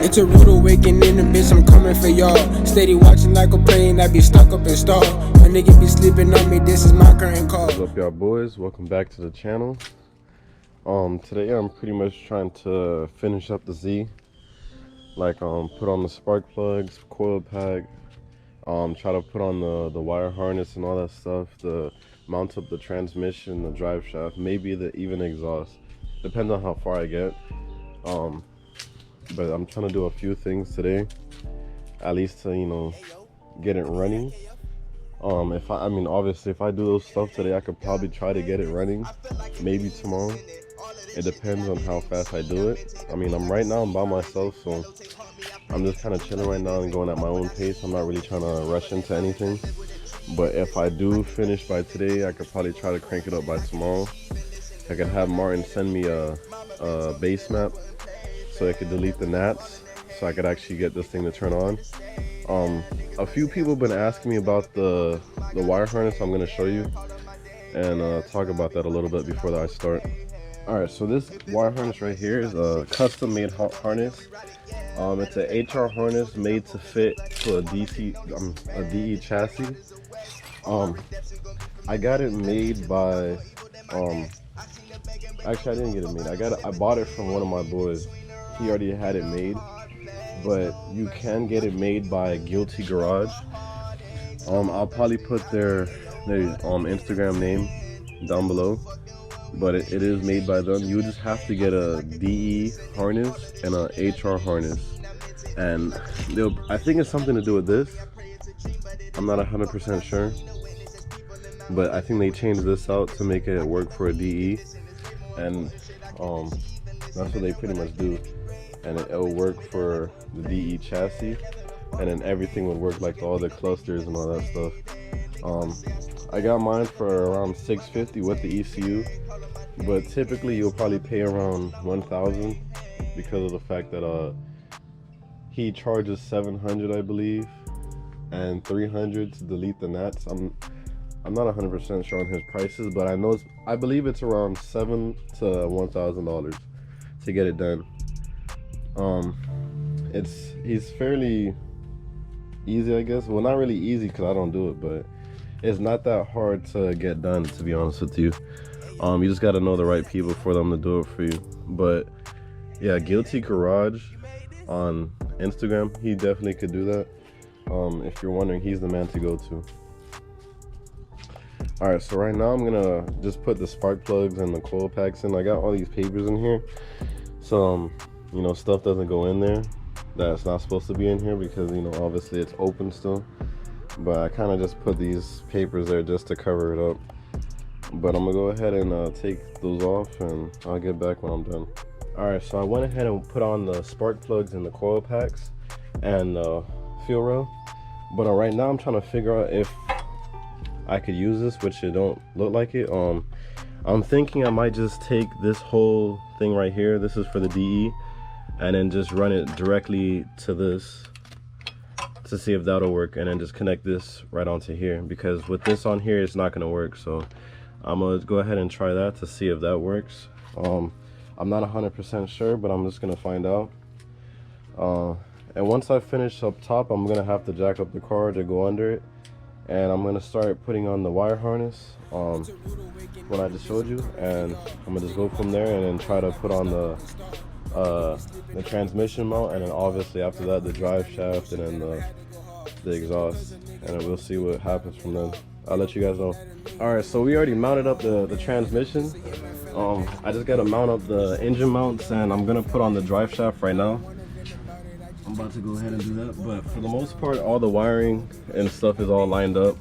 It's a rude awakening, and bitch, I'm coming for y'all. Steady watching like a plane, I be stuck up in stall. A nigga be sleeping on me, this is my current call. What's up, y'all boys? Welcome back to the channel. Today I'm pretty much trying to finish up the Z. Like put on the spark plugs, coil pack, try to put on the wire harness and all that stuff, the mount up the transmission, the drive shaft, maybe the even exhaust. Depends on how far I get. But I'm trying to do a few things today, at least to, you know, get it running. I mean obviously if I do those stuff today, I could probably try to get it running maybe tomorrow. It depends on how fast I do it. I mean, I'm by myself, so I'm just kind of chilling right now and going at my own pace. I'm not really trying to rush into anything. But if I do finish by today, I could probably try to crank it up by tomorrow. I could have Martin send me a base map so I could delete the gnats, so I could actually get this thing to turn on. A few people have been asking me about the wire harness. I'm going to show you and talk about that a little bit before I start. Alright, so this wire harness right here is a custom made harness. It's an HR harness made to fit to a DE chassis. I got it made by actually I didn't get it made. I bought it from one of my boys. He already had it made, but you can get it made by Guilty Garage. I'll probably put their Instagram name down below, but it is made by them. You just have to get a DE harness and a HR harness, and I think it's something to do with this. I'm not 100% sure, but I think they changed this out to make it work for a DE, and that's what they pretty much do. And it'll work for the DE chassis, and then everything would work like all the clusters and all that stuff. I got mine for around $650 with the ECU, but typically you'll probably pay around $1,000 because of the fact that he charges $700, I believe, and $300 to delete the gnats. I'm not 100% sure on his prices, but I believe it's around $7,000 to $1,000 to get it done. He's fairly easy, I guess. Well, not really easy because I don't do it, but it's not that hard to get done, to be honest with you. You just got to know the right people for them to do it for you. But yeah, Guilty Garage on Instagram, he definitely could do that. If you're wondering, he's the man to go to. Alright, so right now I'm gonna just put the spark plugs and the coil packs in. I got all these papers in here, so you know, stuff doesn't go in there that's not supposed to be in here, because, you know, obviously it's open still. But I kind of just put these papers there just to cover it up. But I'm gonna go ahead and take those off, and I'll get back when I'm done. Alright, so I went ahead and put on the spark plugs and the coil packs and fuel rail. But right now I'm trying to figure out if I could use this, which it don't look like it. I'm thinking I might just take this whole thing right here, this is for the DE, and then just run it directly to this to see if that'll work, and then just connect this right onto here, because with this on here it's not gonna work. So I'm gonna go ahead and try that to see if that works. I'm not 100% sure, but I'm just gonna find out. And once I finish up top, I'm gonna have to jack up the car to go under it, and I'm gonna start putting on the wire harness what I just showed you, and I'm gonna just go from there and then try to put on the transmission mount, and then obviously after that the drive shaft, and then the exhaust, and then we'll see what happens from then. I'll let you guys know. Alright, so we already mounted up the transmission. I just gotta mount up the engine mounts, and I'm gonna put on the drive shaft right now. I'm about to go ahead and do that, but for the most part all the wiring and stuff is all lined up.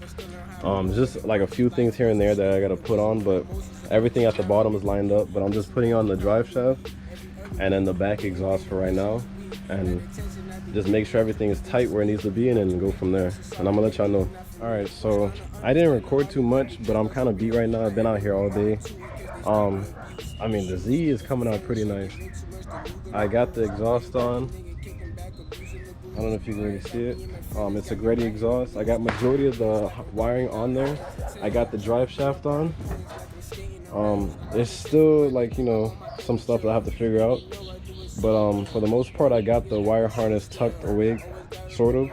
Just like a few things here and there that I gotta put on, but everything at the bottom is lined up. But I'm just putting on the drive shaft and then the back exhaust for right now, and just make sure everything is tight where it needs to be, and then go from there. And I'm gonna let y'all know. Alright, so I didn't record too much, but I'm kind of beat right now. I've been out here all day. I mean, the Z is coming out pretty nice. I got the exhaust on. I don't know if you can really see it. It's a Greddy exhaust. I got majority of the wiring on there. I got the drive shaft on. There's still, like, you know, some stuff that I have to figure out. But for the most part, I got the wire harness tucked away, sort of.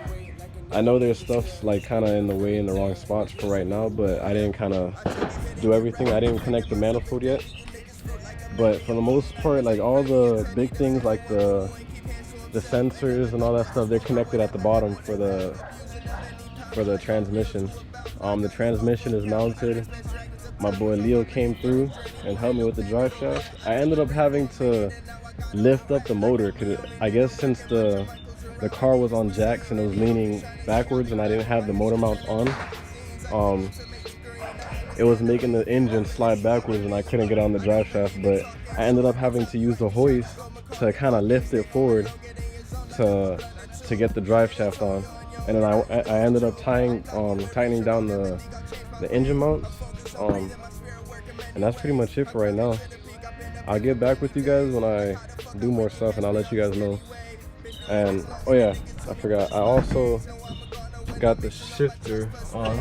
I know there's stuff like kind of in the way in the wrong spots for right now, but I didn't kind of do everything. I didn't connect the manifold yet. But for the most part, like all the big things like the sensors and all that stuff, they're connected at the bottom for the transmission. The transmission is mounted. My boy Leo came through and helped me with the drive shaft. I ended up having to lift up the motor because I guess since the car was on jacks and it was leaning backwards and I didn't have the motor mounts on, it was making the engine slide backwards and I couldn't get on the drive shaft. But I ended up having to use the hoist to kind of lift it forward to get the drive shaft on. And then I ended up tightening down the engine mounts. And that's pretty much it for right now. I'll get back with you guys when I do more stuff and I'll let you guys know. And oh yeah, I forgot, I also got the shifter on.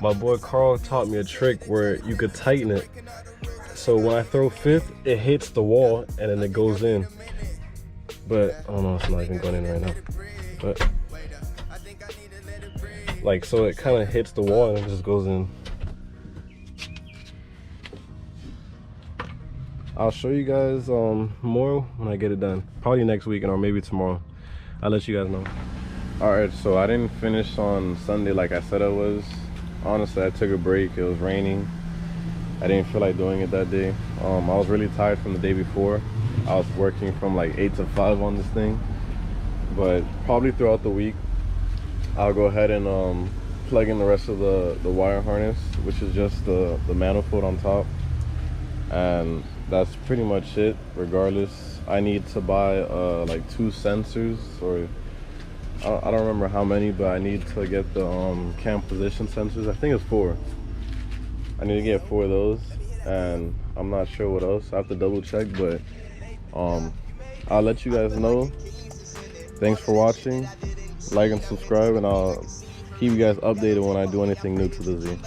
My boy Carl taught me a trick where you could tighten it so when I throw fifth, it hits the wall and then it goes in. But I don't know, it's not even going in right now. But like, so it kind of hits the wall and it just goes in. I'll show you guys more when I get it done. Probably next weekend or maybe tomorrow. I'll let you guys know. Alright, so I didn't finish on Sunday like I said I was. Honestly, I took a break. It was raining. I didn't feel like doing it that day. I was really tired from the day before. I was working from like 8 to 5 on this thing. But probably throughout the week, I'll go ahead and plug in the rest of the wire harness, which is just the manifold on top. And that's pretty much it. Regardless, I need to buy like 2 sensors, or I don't remember how many, but I need to get the cam position sensors. I think it's 4. I need to get 4 of those, and I'm not sure what else. I have to double check, but I'll let you guys know. Thanks for watching. Like and subscribe, and I'll keep you guys updated when I do anything new to the Z.